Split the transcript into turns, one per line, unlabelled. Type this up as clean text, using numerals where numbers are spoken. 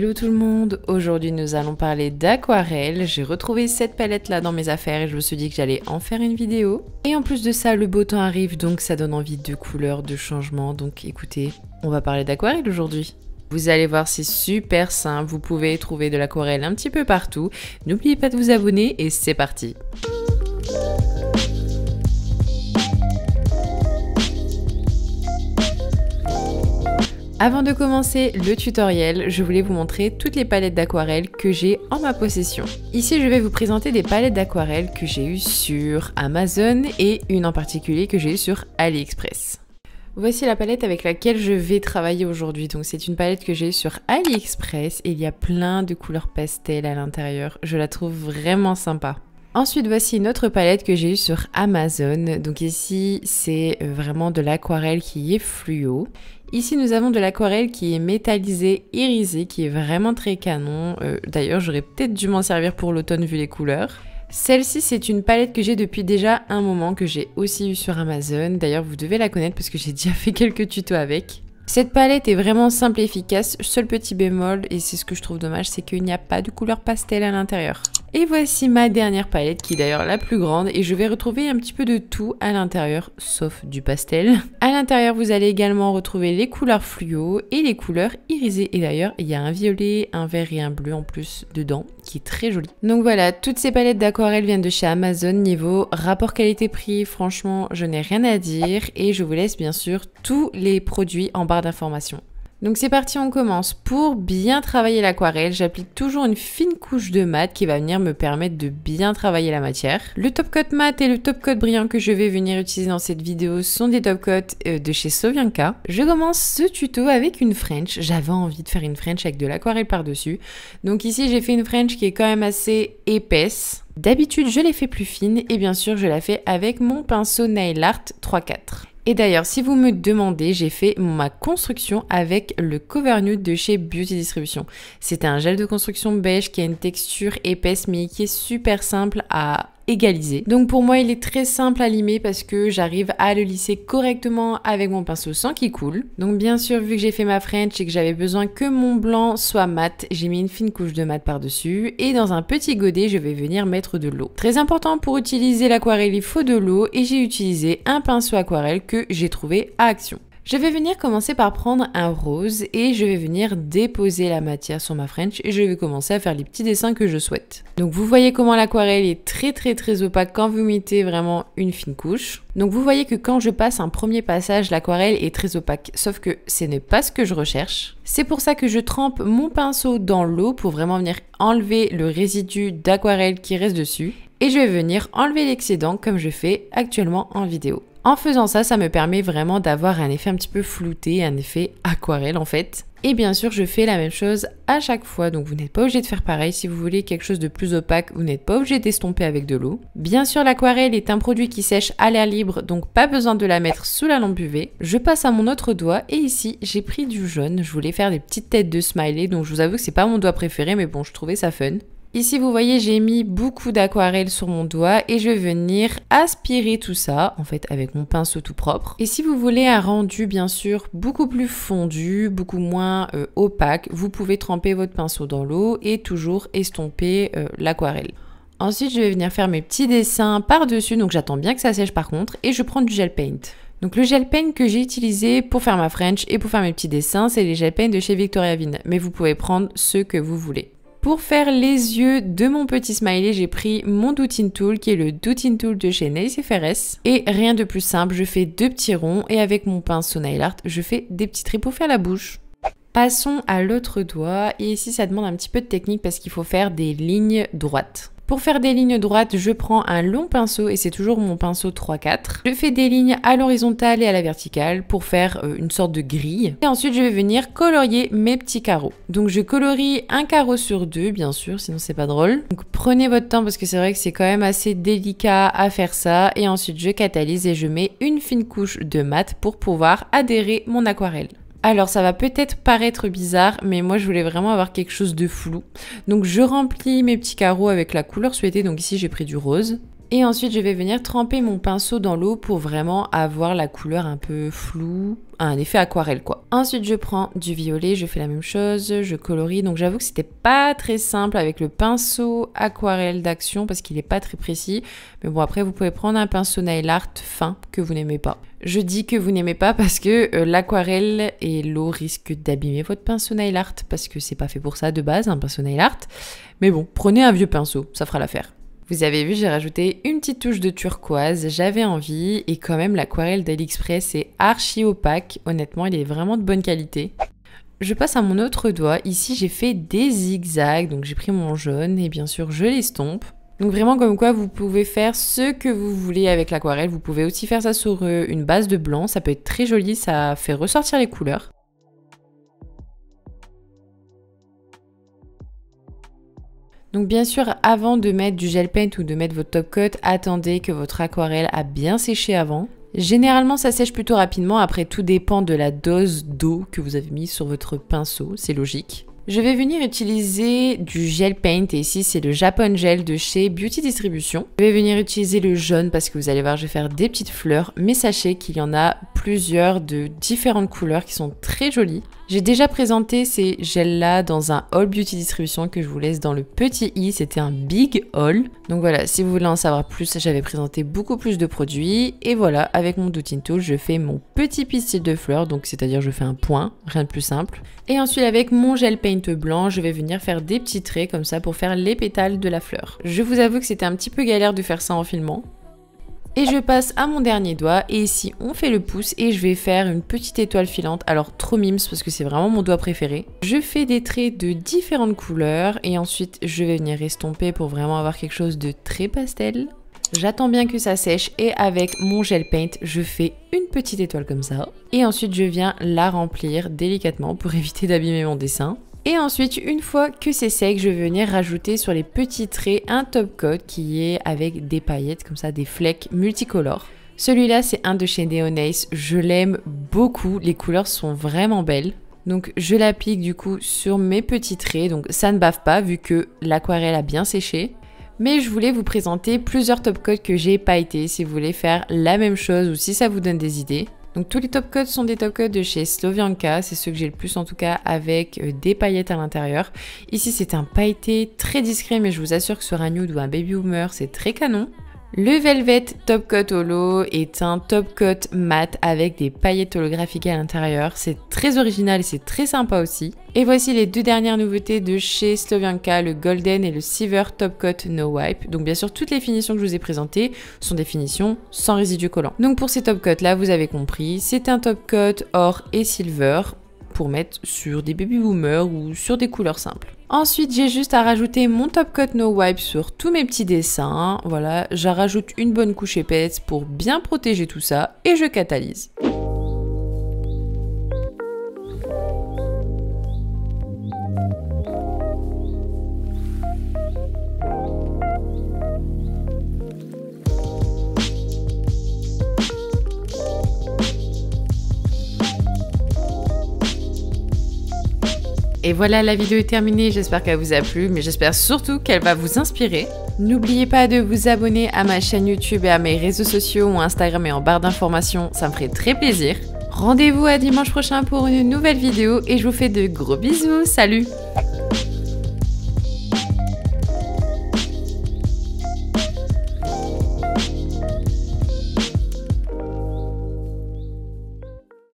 Hello tout le monde, aujourd'hui nous allons parler d'aquarelle. J'ai retrouvé cette palette là dans mes affaires et je me suis dit que j'allais en faire une vidéo. Et en plus de ça, le beau temps arrive donc ça donne envie de couleurs, de changements. Donc écoutez, on va parler d'aquarelle aujourd'hui. Vous allez voir, c'est super simple, vous pouvez trouver de l'aquarelle un petit peu partout. N'oubliez pas de vous abonner et c'est parti. Avant de commencer le tutoriel, je voulais vous montrer toutes les palettes d'aquarelle que j'ai en ma possession. Ici, je vais vous présenter des palettes d'aquarelle que j'ai eues sur Amazon et une en particulier que j'ai eue sur AliExpress. Voici la palette avec laquelle je vais travailler aujourd'hui. Donc c'est une palette que j'ai eue sur AliExpress et il y a plein de couleurs pastel à l'intérieur. Je la trouve vraiment sympa. Ensuite, voici une autre palette que j'ai eue sur Amazon. Donc ici, c'est vraiment de l'aquarelle qui est fluo. Ici, nous avons de l'aquarelle qui est métallisée, irisée, qui est vraiment très canon. D'ailleurs, j'aurais peut-être dû m'en servir pour l'automne vu les couleurs. Celle-ci, c'est une palette que j'ai depuis déjà un moment, que j'ai aussi eue sur Amazon. D'ailleurs, vous devez la connaître parce que j'ai déjà fait quelques tutos avec. Cette palette est vraiment simple et efficace. Seul petit bémol, et c'est ce que je trouve dommage, c'est qu'il n'y a pas de couleur pastel à l'intérieur. Et voici ma dernière palette qui est d'ailleurs la plus grande et je vais retrouver un petit peu de tout à l'intérieur sauf du pastel. À l'intérieur vous allez également retrouver les couleurs fluo et les couleurs irisées et d'ailleurs il y a un violet, un vert et un bleu en plus dedans qui est très joli. Donc voilà, toutes ces palettes d'aquarelle viennent de chez Amazon. Niveau rapport qualité-prix, franchement je n'ai rien à dire et je vous laisse bien sûr tous les produits en barre d'informations. Donc c'est parti, on commence. Pour bien travailler l'aquarelle, j'applique toujours une fine couche de mat qui va venir me permettre de bien travailler la matière. Le top coat mat et le top coat brillant que je vais venir utiliser dans cette vidéo sont des top coats de chez Sovianka. Je commence ce tuto avec une French. J'avais envie de faire une French avec de l'aquarelle par-dessus. Donc ici j'ai fait une French qui est quand même assez épaisse. D'habitude je l'ai fait plus fine et bien sûr je la fais avec mon pinceau Nail Art 3-4. Et d'ailleurs, si vous me demandez, j'ai fait ma construction avec le Cover Nude de chez Beauty Distribution. C'est un gel de construction beige qui a une texture épaisse mais qui est super simple à égaliser. Donc pour moi, il est très simple à limer parce que j'arrive à le lisser correctement avec mon pinceau sans qu'il coule. Donc bien sûr, vu que j'ai fait ma French et que j'avais besoin que mon blanc soit mat, j'ai mis une fine couche de mat par-dessus et dans un petit godet, je vais venir mettre de l'eau. Très important pour utiliser l'aquarelle, il faut de l'eau et j'ai utilisé un pinceau aquarelle que j'ai trouvé à Action. Je vais venir commencer par prendre un rose et je vais venir déposer la matière sur ma French et je vais commencer à faire les petits dessins que je souhaite. Donc vous voyez comment l'aquarelle est très opaque quand vous mettez vraiment une fine couche. Donc vous voyez que quand je passe un premier passage, l'aquarelle est très opaque, sauf que ce n'est pas ce que je recherche. C'est pour ça que je trempe mon pinceau dans l'eau pour vraiment venir enlever le résidu d'aquarelle qui reste dessus. Et je vais venir enlever l'excédent comme je fais actuellement en vidéo. En faisant ça, ça me permet vraiment d'avoir un effet un petit peu flouté, un effet aquarelle en fait. Et bien sûr, je fais la même chose à chaque fois, donc vous n'êtes pas obligé de faire pareil. Si vous voulez quelque chose de plus opaque, vous n'êtes pas obligé d'estomper avec de l'eau. Bien sûr, l'aquarelle est un produit qui sèche à l'air libre, donc pas besoin de la mettre sous la lampe UV. Je passe à mon autre doigt et ici, j'ai pris du jaune. Je voulais faire des petites têtes de smiley, donc je vous avoue que c'est pas mon doigt préféré, mais bon, je trouvais ça fun. Ici, vous voyez, j'ai mis beaucoup d'aquarelle sur mon doigt et je vais venir aspirer tout ça, en fait, avec mon pinceau tout propre. Et si vous voulez un rendu, bien sûr, beaucoup plus fondu, beaucoup moins opaque, vous pouvez tremper votre pinceau dans l'eau et toujours estomper l'aquarelle. Ensuite, je vais venir faire mes petits dessins par-dessus, donc j'attends bien que ça sèche par contre, et je prends du gel paint. Donc le gel paint que j'ai utilisé pour faire ma French et pour faire mes petits dessins, c'est les gel paint de chez Victoria Vin, mais vous pouvez prendre ceux que vous voulez. Pour faire les yeux de mon petit smiley, j'ai pris mon Doutine Tool qui est le Doutine Tool de chez Nails FRS. Et rien de plus simple, je fais deux petits ronds et avec mon pinceau Nail Art, je fais des petits traits pour faire la bouche. Passons à l'autre doigt et ici ça demande un petit peu de technique parce qu'il faut faire des lignes droites. Pour faire des lignes droites, je prends un long pinceau et c'est toujours mon pinceau 3-4. Je fais des lignes à l'horizontale et à la verticale pour faire une sorte de grille. Et ensuite, je vais venir colorier mes petits carreaux. Donc, je colorie un carreau sur deux, bien sûr, sinon c'est pas drôle. Donc, prenez votre temps parce que c'est vrai que c'est quand même assez délicat à faire ça. Et ensuite, je catalyse et je mets une fine couche de mat pour pouvoir adhérer mon aquarelle. Alors ça va peut-être paraître bizarre, mais moi je voulais vraiment avoir quelque chose de flou. Donc je remplis mes petits carreaux avec la couleur souhaitée, donc ici j'ai pris du rose. Et ensuite, je vais venir tremper mon pinceau dans l'eau pour vraiment avoir la couleur un peu floue, un effet aquarelle quoi. Ensuite, je prends du violet, je fais la même chose, je colorie. Donc j'avoue que c'était pas très simple avec le pinceau aquarelle d'Action parce qu'il est pas très précis. Mais bon, après, vous pouvez prendre un pinceau nail art fin que vous n'aimez pas. Je dis que vous n'aimez pas parce que l'aquarelle et l'eau risquent d'abîmer votre pinceau nail art parce que c'est pas fait pour ça de base, un pinceau nail art. Mais bon, prenez un vieux pinceau, ça fera l'affaire. Vous avez vu, j'ai rajouté une petite touche de turquoise, j'avais envie et quand même l'aquarelle d'AliExpress est archi opaque, honnêtement il est vraiment de bonne qualité. Je passe à mon autre doigt, ici j'ai fait des zigzags, donc j'ai pris mon jaune et bien sûr je l'estompe. Donc vraiment comme quoi vous pouvez faire ce que vous voulez avec l'aquarelle, vous pouvez aussi faire ça sur une base de blanc, ça peut être très joli, ça fait ressortir les couleurs. Donc bien sûr, avant de mettre du gel paint ou de mettre votre top coat, attendez que votre aquarelle a bien séché avant. Généralement, ça sèche plutôt rapidement, après tout dépend de la dose d'eau que vous avez mis sur votre pinceau, c'est logique. Je vais venir utiliser du gel paint et ici c'est le Japon Gel de chez Beauty Distribution. Je vais venir utiliser le jaune parce que vous allez voir, je vais faire des petites fleurs, mais sachez qu'il y en a plusieurs de différentes couleurs qui sont très jolies. J'ai déjà présenté ces gels-là dans un haul Beauty Distribution que je vous laisse dans le petit i, c'était un big haul. Donc voilà, si vous voulez en savoir plus, j'avais présenté beaucoup plus de produits. Et voilà, avec mon Dotting Tool, je fais mon petit pistil de fleurs, donc c'est-à-dire je fais un point, rien de plus simple. Et ensuite avec mon gel paint blanc, je vais venir faire des petits traits comme ça pour faire les pétales de la fleur. Je vous avoue que c'était un petit peu galère de faire ça en filmant. Et je passe à mon dernier doigt et ici on fait le pouce et je vais faire une petite étoile filante, alors trop mimes parce que c'est vraiment mon doigt préféré. Je fais des traits de différentes couleurs et ensuite je vais venir estomper pour vraiment avoir quelque chose de très pastel. J'attends bien que ça sèche et avec mon gel paint je fais une petite étoile comme ça. Et ensuite je viens la remplir délicatement pour éviter d'abîmer mon dessin. Et ensuite, une fois que c'est sec, je vais venir rajouter sur les petits traits un top coat qui est avec des paillettes, comme ça, des flecks multicolores. Celui-là, c'est un de chez Neonace, je l'aime beaucoup, les couleurs sont vraiment belles. Donc je l'applique du coup sur mes petits traits, donc ça ne bave pas vu que l'aquarelle a bien séché. Mais je voulais vous présenter plusieurs top coats que j'ai pailletés si vous voulez faire la même chose ou si ça vous donne des idées. Donc tous les top coats sont des top coats de chez Slovianka, c'est ceux que j'ai le plus en tout cas avec des paillettes à l'intérieur. Ici c'est un pailleté très discret mais je vous assure que sur un nude ou un baby boomer c'est très canon. Le Velvet Top Coat Holo est un top coat mat avec des paillettes holographiques à l'intérieur. C'est très original et c'est très sympa aussi. Et voici les deux dernières nouveautés de chez Slovianka, le Golden et le Silver Top Coat No Wipe. Donc bien sûr, toutes les finitions que je vous ai présentées sont des finitions sans résidus collants. Donc pour ces top coats là, vous avez compris, c'est un top coat or et silver pour mettre sur des baby boomers ou sur des couleurs simples. Ensuite, j'ai juste à rajouter mon top coat no wipe sur tous mes petits dessins. Voilà, je rajoute une bonne couche épaisse pour bien protéger tout ça et je catalyse. Et voilà, la vidéo est terminée, j'espère qu'elle vous a plu, mais j'espère surtout qu'elle va vous inspirer. N'oubliez pas de vous abonner à ma chaîne YouTube et à mes réseaux sociaux ou Instagram et en barre d'informations, ça me ferait très plaisir. Rendez-vous à dimanche prochain pour une nouvelle vidéo et je vous fais de gros bisous, salut!